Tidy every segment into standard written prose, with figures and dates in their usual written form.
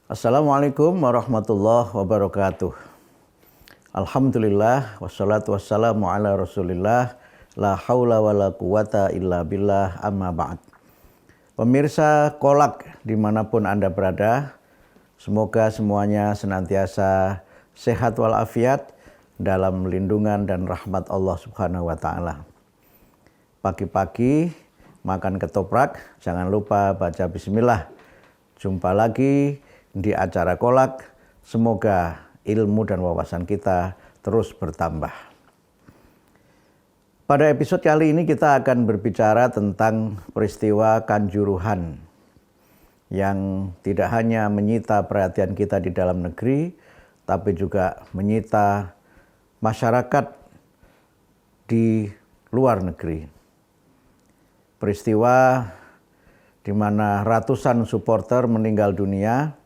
Assalamualaikum warahmatullahi wabarakatuh. Alhamdulillah wassalatu wassalamu ala Rasulillah la haula wala quwata illa billah amma ba'd. Pemirsa Kolak dimanapun Anda berada, semoga semuanya senantiasa sehat walafiat dalam lindungan dan rahmat Allah Subhanahu wa taala. Pagi-pagi makan ketoprak, jangan lupa baca bismillah. Jumpa lagi di acara Kolak, semoga ilmu dan wawasan kita terus bertambah. Pada episode kali ini kita akan berbicara tentang peristiwa Kanjuruhan yang tidak hanya menyita perhatian kita di dalam negeri, tapi juga menyita masyarakat di luar negeri. Peristiwa di mana ratusan supporter meninggal dunia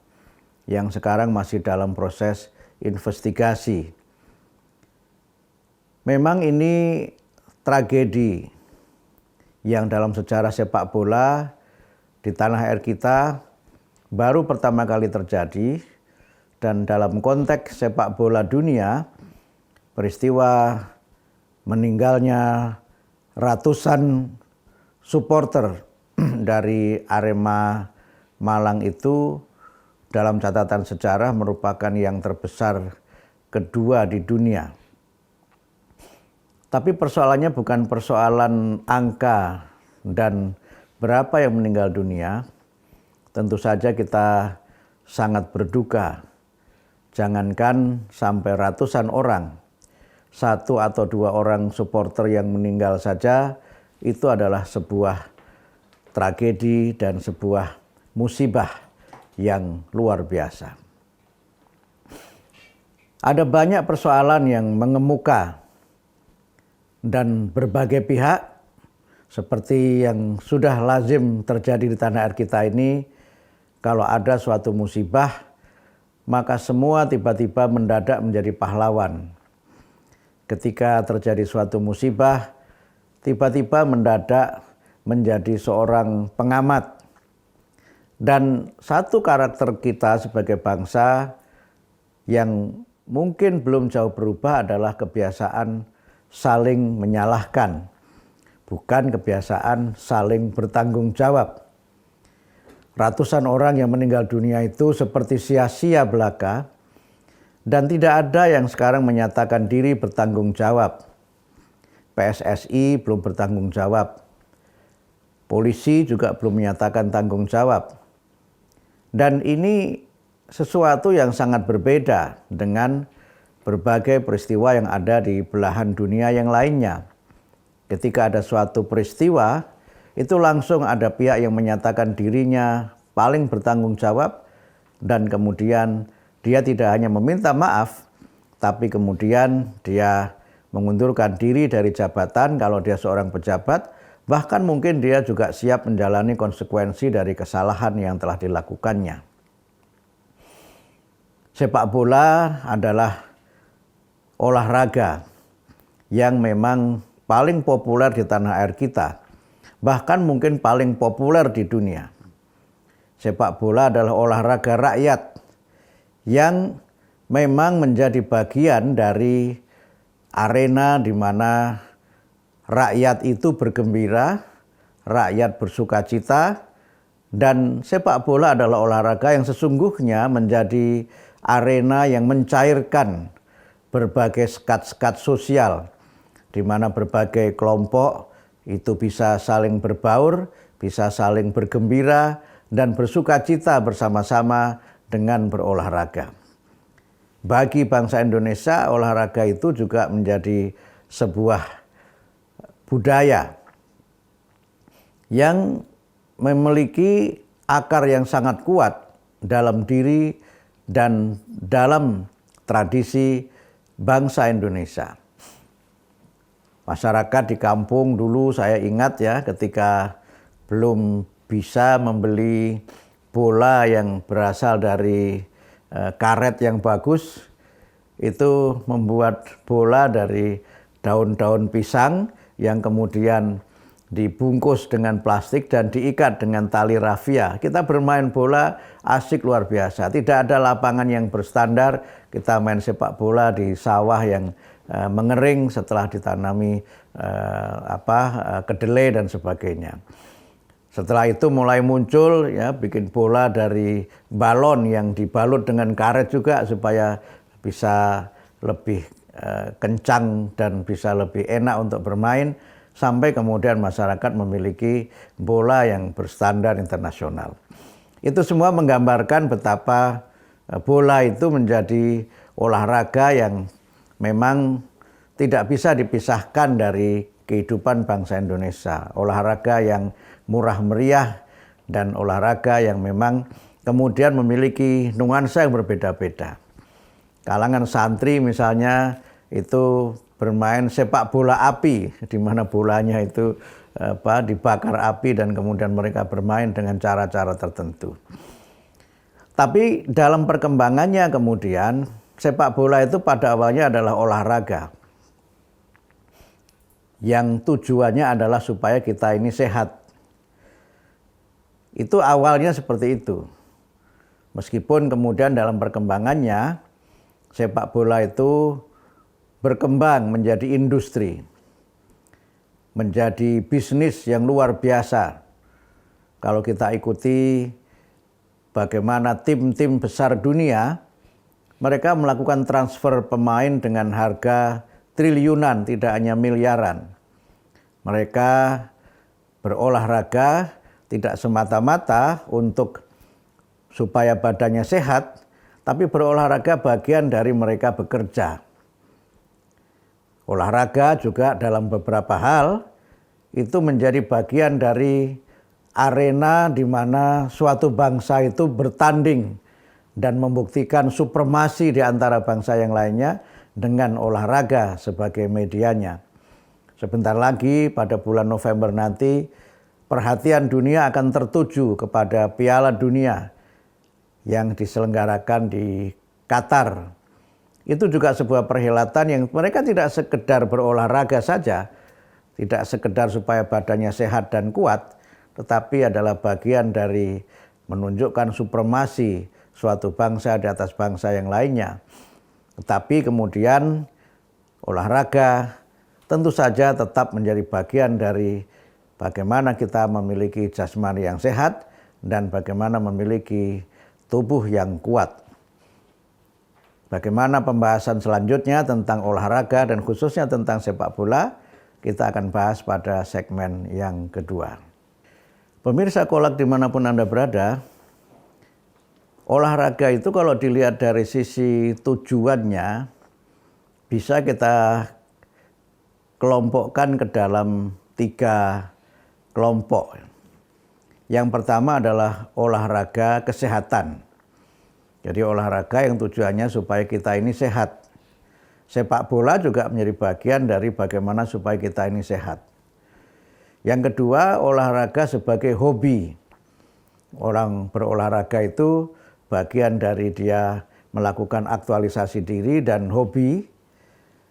yang sekarang masih dalam proses investigasi. Memang ini tragedi yang dalam sejarah sepak bola di tanah air kita baru pertama kali terjadi, dan dalam konteks sepak bola dunia, peristiwa meninggalnya ratusan supporter dari Arema Malang itu dalam catatan sejarah merupakan yang terbesar kedua di dunia. Tapi persoalannya bukan persoalan angka dan berapa yang meninggal dunia. Tentu saja kita sangat berduka. Jangankan sampai ratusan orang, satu atau dua orang supporter yang meninggal saja itu adalah sebuah tragedi dan sebuah musibah yang luar biasa. Ada banyak persoalan yang mengemuka dan berbagai pihak, seperti yang sudah lazim terjadi di tanah air kita ini. Kalau ada suatu musibah, maka semua tiba-tiba mendadak menjadi pahlawan. Ketika terjadi suatu musibah, tiba-tiba mendadak menjadi seorang pengamat. Dan satu karakter kita sebagai bangsa yang mungkin belum jauh berubah adalah kebiasaan saling menyalahkan, bukan kebiasaan saling bertanggung jawab. Ratusan orang yang meninggal dunia itu seperti sia-sia belaka, dan tidak ada yang sekarang menyatakan diri bertanggung jawab. PSSI belum bertanggung jawab. Polisi juga belum menyatakan tanggung jawab. Dan ini sesuatu yang sangat berbeda dengan berbagai peristiwa yang ada di belahan dunia yang lainnya. Ketika ada suatu peristiwa, itu langsung ada pihak yang menyatakan dirinya paling bertanggung jawab, dan kemudian dia tidak hanya meminta maaf, tapi kemudian dia mengundurkan diri dari jabatan kalau dia seorang pejabat, bahkan mungkin dia juga siap menjalani konsekuensi dari kesalahan yang telah dilakukannya. Sepak bola adalah olahraga yang memang paling populer di tanah air kita, bahkan mungkin paling populer di dunia. Sepak bola adalah olahraga rakyat yang memang menjadi bagian dari arena di mana rakyat itu bergembira, rakyat bersuka cita, dan sepak bola adalah olahraga yang sesungguhnya menjadi arena yang mencairkan berbagai sekat-sekat sosial, di mana berbagai kelompok itu bisa saling berbaur, bisa saling bergembira, dan bersuka cita bersama-sama dengan berolahraga. Bagi bangsa Indonesia, olahraga itu juga menjadi sebuah budaya yang memiliki akar yang sangat kuat dalam diri dan dalam tradisi bangsa Indonesia. Masyarakat di kampung dulu, saya ingat ya, ketika belum bisa membeli bola yang berasal dari karet yang bagus, itu membuat bola dari daun-daun pisang yang kemudian dibungkus dengan plastik dan diikat dengan tali rafia. Kita bermain bola asik luar biasa. Tidak ada lapangan yang berstandar. Kita main sepak bola di sawah yang mengering setelah ditanami kedelai dan sebagainya. Setelah itu mulai muncul ya bikin bola dari balon yang dibalut dengan karet juga supaya bisa lebih kencang dan bisa lebih enak untuk bermain, sampai kemudian masyarakat memiliki bola yang berstandar internasional. Itu semua menggambarkan betapa bola itu menjadi olahraga yang memang tidak bisa dipisahkan dari kehidupan bangsa Indonesia. Olahraga yang murah meriah dan olahraga yang memang kemudian memiliki nuansa yang berbeda-beda. Kalangan santri misalnya itu bermain sepak bola api, di mana bolanya itu dibakar api dan kemudian mereka bermain dengan cara-cara tertentu. Tapi dalam perkembangannya kemudian sepak bola itu pada awalnya adalah olahraga yang tujuannya adalah supaya kita ini sehat. Itu awalnya seperti itu. Meskipun kemudian dalam perkembangannya sepak bola itu berkembang menjadi industri, menjadi bisnis yang luar biasa. Kalau kita ikuti bagaimana tim-tim besar dunia, mereka melakukan transfer pemain dengan harga triliunan, tidak hanya miliaran. Mereka berolahraga tidak semata-mata untuk supaya badannya sehat, tapi berolahraga bagian dari mereka bekerja. Olahraga juga dalam beberapa hal itu menjadi bagian dari arena di mana suatu bangsa itu bertanding dan membuktikan supremasi di antara bangsa yang lainnya dengan olahraga sebagai medianya. Sebentar lagi pada bulan November nanti perhatian dunia akan tertuju kepada Piala Dunia yang diselenggarakan di Qatar. Itu juga sebuah perhelatan yang mereka tidak sekedar berolahraga saja, tidak sekedar supaya badannya sehat dan kuat, tetapi adalah bagian dari menunjukkan supremasi suatu bangsa di atas bangsa yang lainnya. Tetapi kemudian olahraga tentu saja tetap menjadi bagian dari bagaimana kita memiliki jasmani yang sehat dan bagaimana memiliki tubuh yang kuat. Bagaimana pembahasan selanjutnya tentang olahraga dan khususnya tentang sepak bola, kita akan bahas pada segmen yang kedua. Pemirsa Kolak dimanapun Anda berada, olahraga itu kalau dilihat dari sisi tujuannya, bisa kita kelompokkan ke dalam 3 kelompok. Yang pertama adalah olahraga kesehatan. Jadi olahraga yang tujuannya supaya kita ini sehat. Sepak bola juga menjadi bagian dari bagaimana supaya kita ini sehat. Yang kedua, olahraga sebagai hobi. Orang berolahraga itu bagian dari dia melakukan aktualisasi diri dan hobi.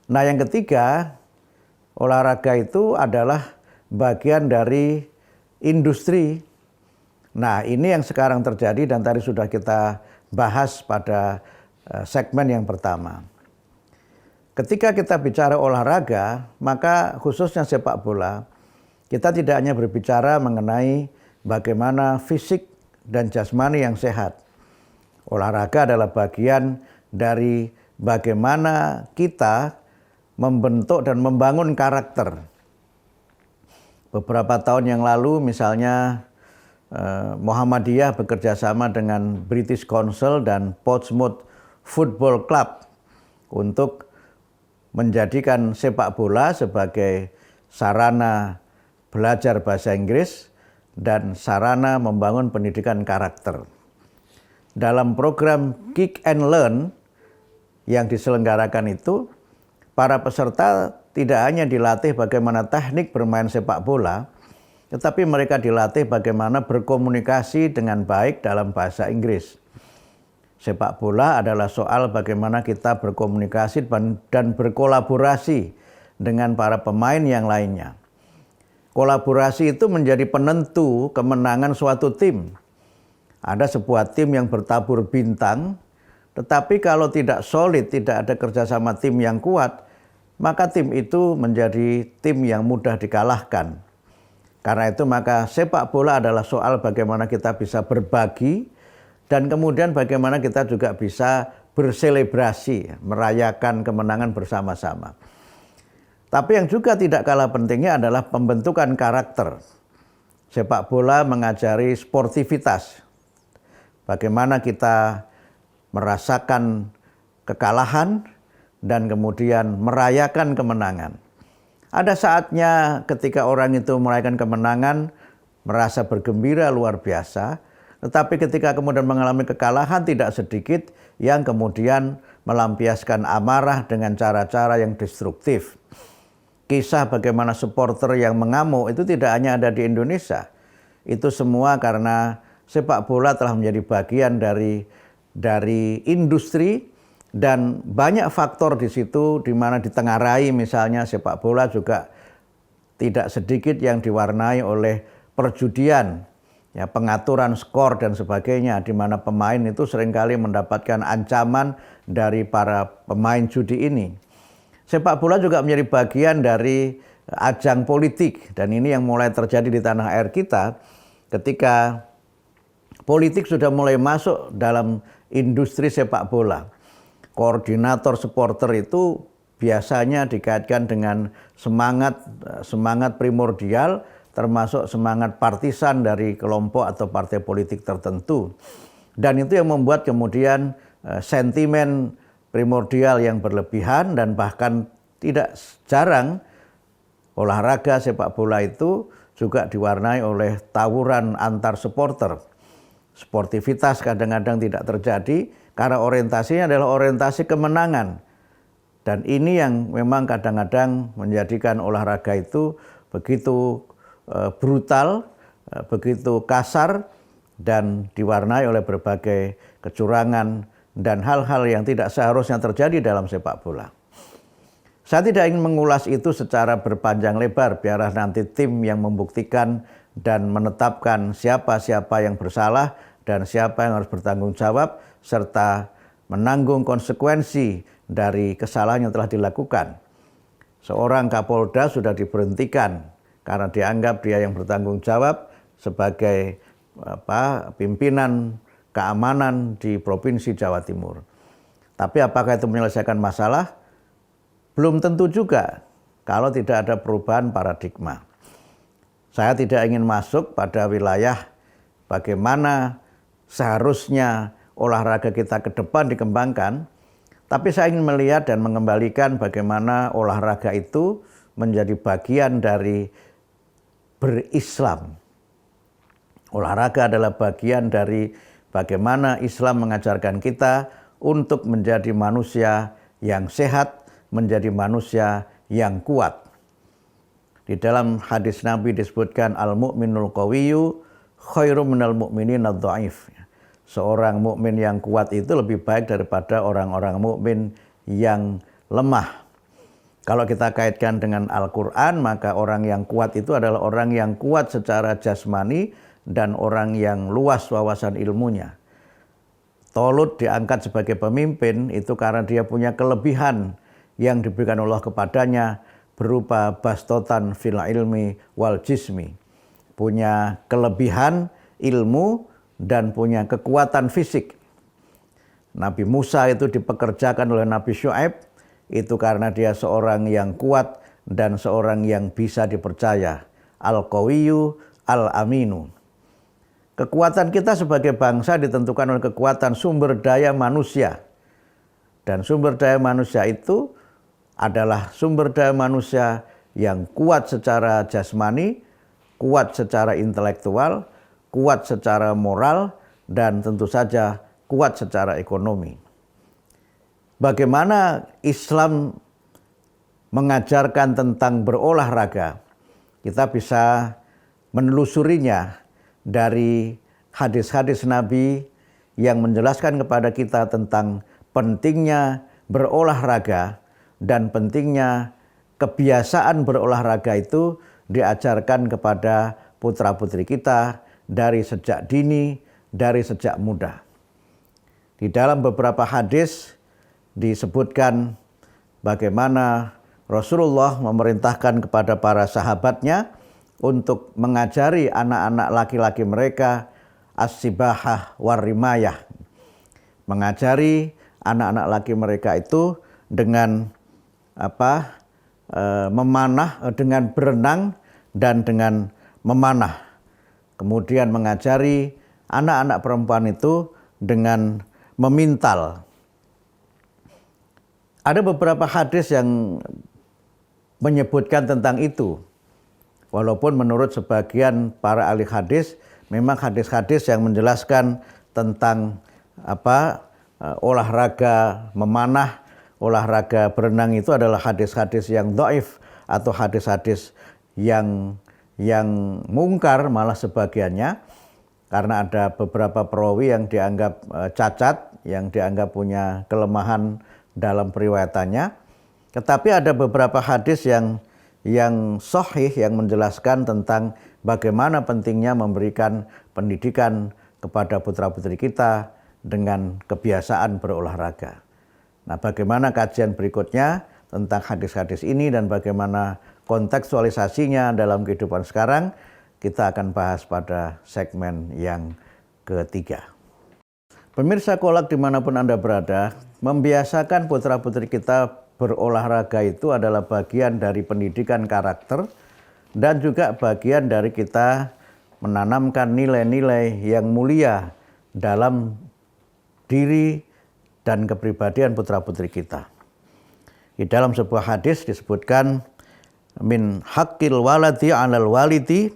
Nah, yang ketiga, olahraga itu adalah bagian dari industri. Nah, ini yang sekarang terjadi dan tadi sudah kita bahas pada segmen yang pertama. Ketika kita bicara olahraga, maka khususnya sepak bola, kita tidak hanya berbicara mengenai bagaimana fisik dan jasmani yang sehat. Olahraga adalah bagian dari bagaimana kita membentuk dan membangun karakter. Beberapa tahun yang lalu misalnya Muhammadiyah bekerja sama dengan British Council dan Portsmouth Football Club untuk menjadikan sepak bola sebagai sarana belajar bahasa Inggris dan sarana membangun pendidikan karakter. Dalam program Kick and Learn yang diselenggarakan itu, para peserta tidak hanya dilatih bagaimana teknik bermain sepak bola, tetapi mereka dilatih bagaimana berkomunikasi dengan baik dalam bahasa Inggris. Sepak bola adalah soal bagaimana kita berkomunikasi dan berkolaborasi dengan para pemain yang lainnya. Kolaborasi itu menjadi penentu kemenangan suatu tim. Ada sebuah tim yang bertabur bintang, tetapi kalau tidak solid, tidak ada kerjasama tim yang kuat, maka tim itu menjadi tim yang mudah dikalahkan. Karena itu maka sepak bola adalah soal bagaimana kita bisa berbagi dan kemudian bagaimana kita juga bisa berselebrasi, merayakan kemenangan bersama-sama. Tapi yang juga tidak kalah pentingnya adalah pembentukan karakter. Sepak bola mengajari sportivitas. Bagaimana kita merasakan kekalahan dan kemudian merayakan kemenangan. Ada saatnya ketika orang itu merayakan kemenangan, merasa bergembira luar biasa. Tetapi ketika kemudian mengalami kekalahan tidak sedikit yang kemudian melampiaskan amarah dengan cara-cara yang destruktif. Kisah bagaimana supporter yang mengamuk itu tidak hanya ada di Indonesia. Itu semua karena sepak bola telah menjadi bagian dari industri dan banyak faktor di situ di mana ditengarai misalnya sepak bola juga tidak sedikit yang diwarnai oleh perjudian, ya, pengaturan skor dan sebagainya di mana pemain itu seringkali mendapatkan ancaman dari para pemain judi ini. Sepak bola juga menjadi bagian dari ajang politik dan ini yang mulai terjadi di tanah air kita ketika politik sudah mulai masuk dalam industri sepak bola. Koordinator supporter itu biasanya dikaitkan dengan semangat primordial termasuk semangat partisan dari kelompok atau partai politik tertentu. Dan itu yang membuat kemudian sentimen primordial yang berlebihan dan bahkan tidak jarang olahraga sepak bola itu juga diwarnai oleh tawuran antar supporter. Sportivitas kadang-kadang tidak terjadi karena orientasinya adalah orientasi kemenangan. Dan ini yang memang kadang-kadang menjadikan olahraga itu begitu brutal, begitu kasar dan diwarnai oleh berbagai kecurangan dan hal-hal yang tidak seharusnya terjadi dalam sepak bola. Saya tidak ingin mengulas itu secara berpanjang lebar, biarlah nanti tim yang membuktikan dan menetapkan siapa-siapa yang bersalah dan siapa yang harus bertanggung jawab, serta menanggung konsekuensi dari kesalahan yang telah dilakukan. Seorang Kapolda sudah diberhentikan karena dianggap dia yang bertanggung jawab sebagai pimpinan keamanan di Provinsi Jawa Timur. Tapi apakah itu menyelesaikan masalah? Belum tentu juga kalau tidak ada perubahan paradigma. Saya tidak ingin masuk pada wilayah bagaimana seharusnya olahraga kita ke depan dikembangkan, tapi saya ingin melihat dan mengembalikan bagaimana olahraga itu menjadi bagian dari berislam. Olahraga adalah bagian dari bagaimana Islam mengajarkan kita untuk menjadi manusia yang sehat, menjadi manusia yang kuat. Di dalam hadis Nabi disebutkan al-mu'minul qawiyyu khairum minal mu'minin ad-dha'if. Seorang mukmin yang kuat itu lebih baik daripada orang-orang mukmin yang lemah. Kalau kita kaitkan dengan Al-Quran, maka orang yang kuat itu adalah orang yang kuat secara jasmani dan orang yang luas wawasan ilmunya. Tolut diangkat sebagai pemimpin itu karena dia punya kelebihan yang diberikan Allah kepadanya berupa bastotan fil ilmi wal jismi. Punya kelebihan ilmu dan punya kekuatan fisik. Nabi Musa itu dipekerjakan oleh Nabi Syuaib itu karena dia seorang yang kuat dan seorang yang bisa dipercaya. Al-Qawiyyu Al-Aminu. Kekuatan kita sebagai bangsa ditentukan oleh kekuatan sumber daya manusia. Dan sumber daya manusia itu adalah sumber daya manusia yang kuat secara jasmani, kuat secara intelektual, kuat secara moral, dan tentu saja kuat secara ekonomi. Bagaimana Islam mengajarkan tentang berolahraga? Kita bisa menelusurinya dari hadis-hadis Nabi yang menjelaskan kepada kita tentang pentingnya berolahraga dan pentingnya kebiasaan berolahraga itu diajarkan kepada putra-putri kita dari sejak dini, dari sejak muda. Di dalam beberapa hadis disebutkan bagaimana Rasulullah memerintahkan kepada para sahabatnya untuk mengajari anak-anak laki-laki mereka as-sibahah war-rimayah. Mengajari anak-anak laki mereka itu dengan memanah, dengan berenang dan dengan memanah. Kemudian mengajari anak-anak perempuan itu dengan memintal. Ada beberapa hadis yang menyebutkan tentang itu. Walaupun menurut sebagian para ahli hadis, memang hadis-hadis yang menjelaskan tentang olahraga memanah, olahraga berenang itu adalah hadis-hadis yang dhaif atau hadis-hadis yang mungkar malah sebagiannya, karena ada beberapa perawi yang dianggap cacat, yang dianggap punya kelemahan dalam periwayatannya. Tetapi ada beberapa hadis yang sahih yang menjelaskan tentang bagaimana pentingnya memberikan pendidikan kepada putra-putri kita dengan kebiasaan berolahraga. Nah, bagaimana kajian berikutnya tentang hadis-hadis ini dan bagaimana kontekstualisasinya dalam kehidupan sekarang, kita akan bahas pada segmen yang ketiga. Pemirsa Kolak dimanapun Anda berada, membiasakan putra-putri kita berolahraga itu adalah bagian dari pendidikan karakter dan juga bagian dari kita menanamkan nilai-nilai yang mulia dalam diri dan kepribadian putra-putri kita. Di dalam sebuah hadis disebutkan min haqqil waladi 'alal walidi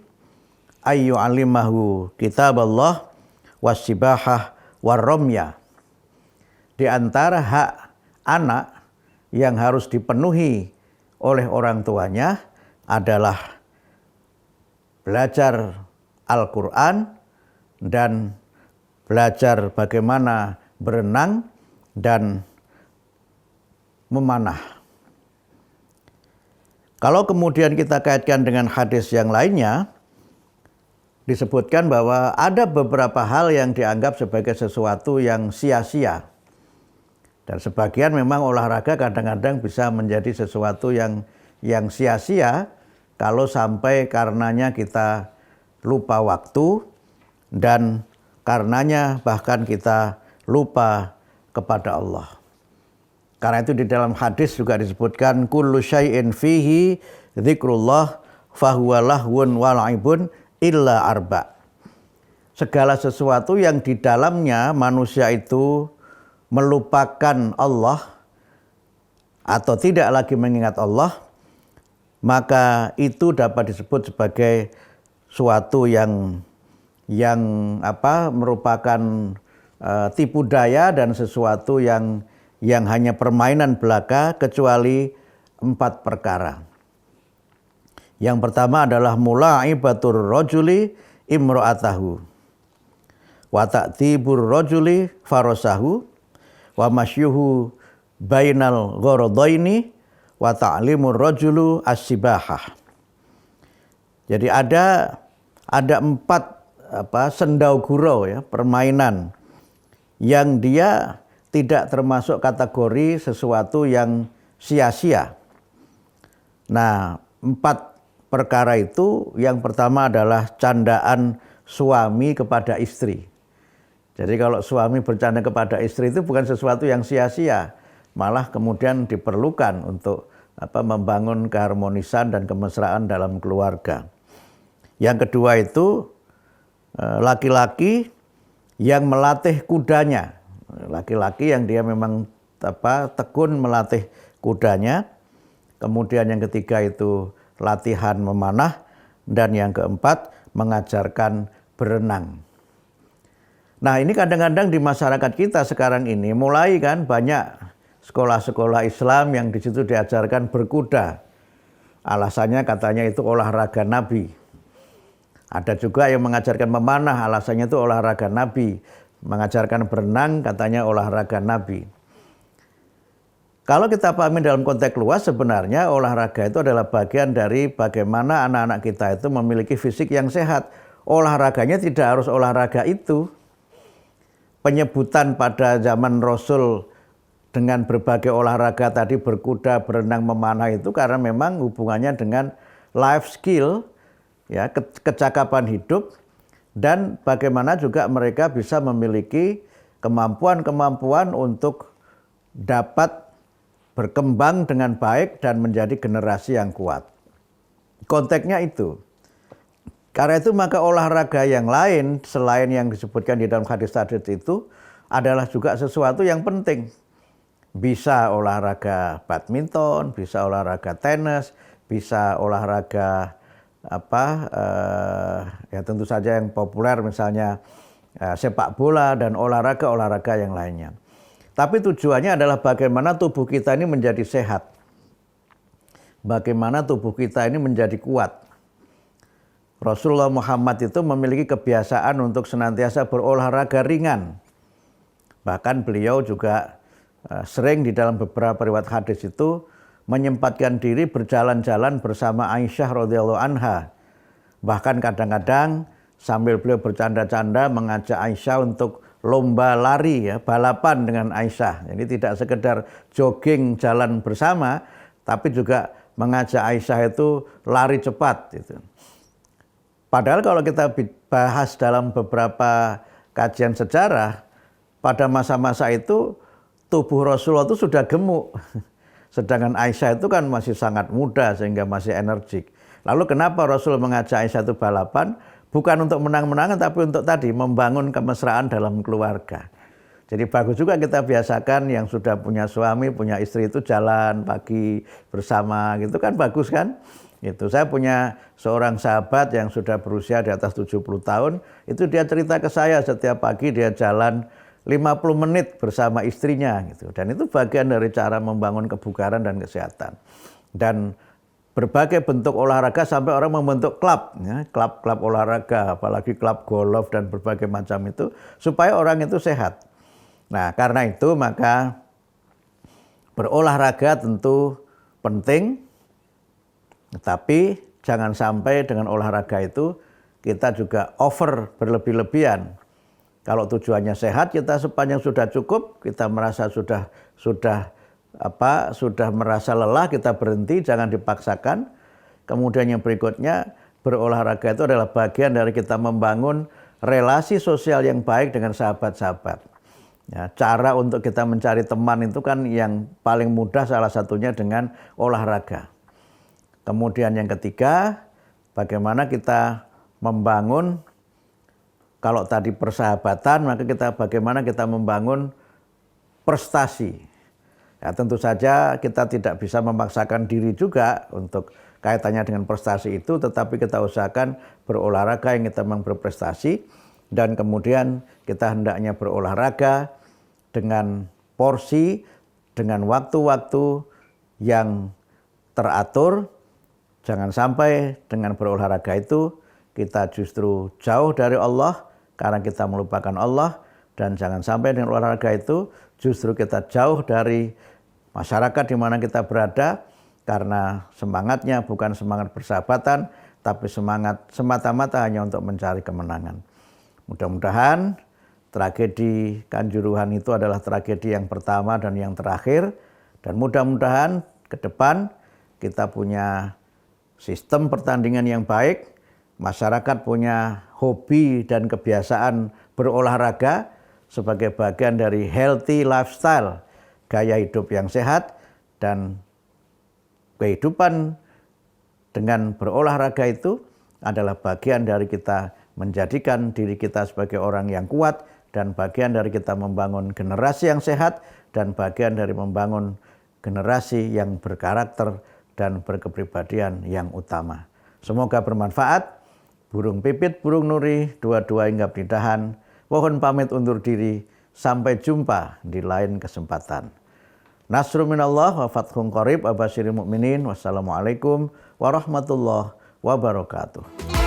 ayyu 'allimahu kitaballah wasibahah warramya. Di antara hak anak yang harus dipenuhi oleh orang tuanya adalah belajar Al-Quran dan belajar bagaimana berenang dan memanah. Kalau kemudian kita kaitkan dengan hadis yang lainnya, disebutkan bahwa ada beberapa hal yang dianggap sebagai sesuatu yang sia-sia. Dan sebagian memang olahraga kadang-kadang bisa menjadi sesuatu yang sia-sia kalau sampai karenanya kita lupa waktu dan karenanya bahkan kita lupa kepada Allah. Karena itu di dalam hadis juga disebutkan kullu syai'in fihi dzikrullah fahuwa lahwun wa la'ibun illa arba. Segala sesuatu yang di dalamnya manusia itu melupakan Allah atau tidak lagi mengingat Allah, maka itu dapat disebut sebagai suatu yang merupakan tipu daya dan sesuatu yang hanya permainan belaka, kecuali 4 perkara. Yang pertama adalah mula'ibatur rajuli imra'atahu wa ta'tibur rajuli farasahu wa masyuhu bainal gharadaini wa ta'limur rajulu as-sibahah. Jadi ada 4 sendau gurau ya, permainan yang dia tidak termasuk kategori sesuatu yang sia-sia. Nah, 4 perkara itu yang pertama adalah candaan suami kepada istri. Jadi kalau suami bercanda kepada istri itu bukan sesuatu yang sia-sia, malah kemudian diperlukan untuk membangun keharmonisan dan kemesraan dalam keluarga. Yang kedua itu laki-laki yang melatih kudanya. Laki-laki yang dia memang tekun melatih kudanya. Kemudian yang ketiga itu latihan memanah, dan yang keempat mengajarkan berenang. Nah, ini kadang-kadang di masyarakat kita sekarang ini mulai kan banyak sekolah-sekolah Islam yang di situ diajarkan berkuda. Alasannya katanya itu olahraga Nabi. Ada juga yang mengajarkan memanah, alasannya itu olahraga Nabi. Mengajarkan berenang katanya olahraga Nabi. Kalau kita pahami dalam konteks luas, sebenarnya olahraga itu adalah bagian dari bagaimana anak-anak kita itu memiliki fisik yang sehat. Olahraganya tidak harus olahraga itu. Penyebutan pada zaman Rasul dengan berbagai olahraga tadi, berkuda, berenang, memanah, itu karena memang hubungannya dengan life skill, ya, kecakapan hidup, dan bagaimana juga mereka bisa memiliki kemampuan-kemampuan untuk dapat berkembang dengan baik dan menjadi generasi yang kuat. Konteksnya itu. Karena itu maka olahraga yang lain selain yang disebutkan di dalam hadis-hadis itu adalah juga sesuatu yang penting. Bisa olahraga badminton, bisa olahraga tenis, bisa olahraga ya tentu saja yang populer misalnya sepak bola dan olahraga-olahraga yang lainnya. Tapi tujuannya adalah bagaimana tubuh kita ini menjadi sehat. Bagaimana tubuh kita ini menjadi kuat. Rasulullah Muhammad itu memiliki kebiasaan untuk senantiasa berolahraga ringan. Bahkan beliau juga sering di dalam beberapa riwayat hadis itu menyempatkan diri berjalan-jalan bersama Aisyah radhiyallahu anha. Bahkan kadang-kadang sambil beliau bercanda-canda mengajak Aisyah untuk lomba lari, ya, balapan dengan Aisyah. Jadi tidak sekedar jogging jalan bersama, tapi juga mengajak Aisyah itu lari cepat. Gitu. Padahal kalau kita bahas dalam beberapa kajian sejarah, pada masa-masa itu tubuh Rasulullah itu sudah gemuk. Sedangkan Aisyah itu kan masih sangat muda sehingga masih energik. Lalu kenapa Rasul mengajak Aisyah itu balapan? Bukan untuk menang-menangan, tapi untuk tadi membangun kemesraan dalam keluarga. Jadi bagus juga kita biasakan yang sudah punya suami, punya istri itu jalan pagi bersama, gitu kan bagus kan? Itu saya punya seorang sahabat yang sudah berusia di atas 70 tahun, itu dia cerita ke saya setiap pagi dia jalan 50 menit bersama istrinya gitu. Dan itu bagian dari cara membangun kebugaran dan kesehatan. Dan berbagai bentuk olahraga sampai orang membentuk klub, ya, klub olahraga, apalagi klub golf dan berbagai macam itu, supaya orang itu sehat. Nah, karena itu maka berolahraga tentu penting, tetapi jangan sampai dengan olahraga itu kita juga over berlebih-lebihan. Kalau tujuannya sehat, kita sepanjang sudah cukup, kita merasa sudah merasa lelah, kita berhenti, jangan dipaksakan. Kemudian yang berikutnya, berolahraga itu adalah bagian dari kita membangun relasi sosial yang baik dengan sahabat-sahabat. Ya, cara untuk kita mencari teman itu kan yang paling mudah salah satunya dengan olahraga. Kemudian yang ketiga, bagaimana kita membangun, kalau tadi persahabatan, maka bagaimana kita membangun prestasi. Ya, tentu saja kita tidak bisa memaksakan diri juga untuk kaitannya dengan prestasi itu, tetapi kita usahakan berolahraga yang kita memang berprestasi, dan kemudian kita hendaknya berolahraga dengan porsi, dengan waktu-waktu yang teratur. Jangan sampai dengan berolahraga itu kita justru jauh dari Allah karena kita melupakan Allah, dan jangan sampai dengan olahraga itu justru kita jauh dari masyarakat di mana kita berada, karena semangatnya bukan semangat persahabatan, tapi semangat semata-mata hanya untuk mencari kemenangan. Mudah-mudahan tragedi Kanjuruhan itu adalah tragedi yang pertama dan yang terakhir, dan mudah-mudahan ke depan kita punya sistem pertandingan yang baik, masyarakat punya hobi dan kebiasaan berolahraga sebagai bagian dari healthy lifestyle, gaya hidup yang sehat, dan kehidupan dengan berolahraga itu adalah bagian dari kita menjadikan diri kita sebagai orang yang kuat, dan bagian dari kita membangun generasi yang sehat, dan bagian dari membangun generasi yang berkarakter dan berkepribadian yang utama. Semoga bermanfaat. Burung pipit, burung nuri, dua-dua hinggap di dahan. Mohon pamit undur diri. Sampai jumpa di lain kesempatan. Nasrun minallah wa fathun qarib wa basyiril mu'minin. Wassalamualaikum warahmatullahi wabarakatuh.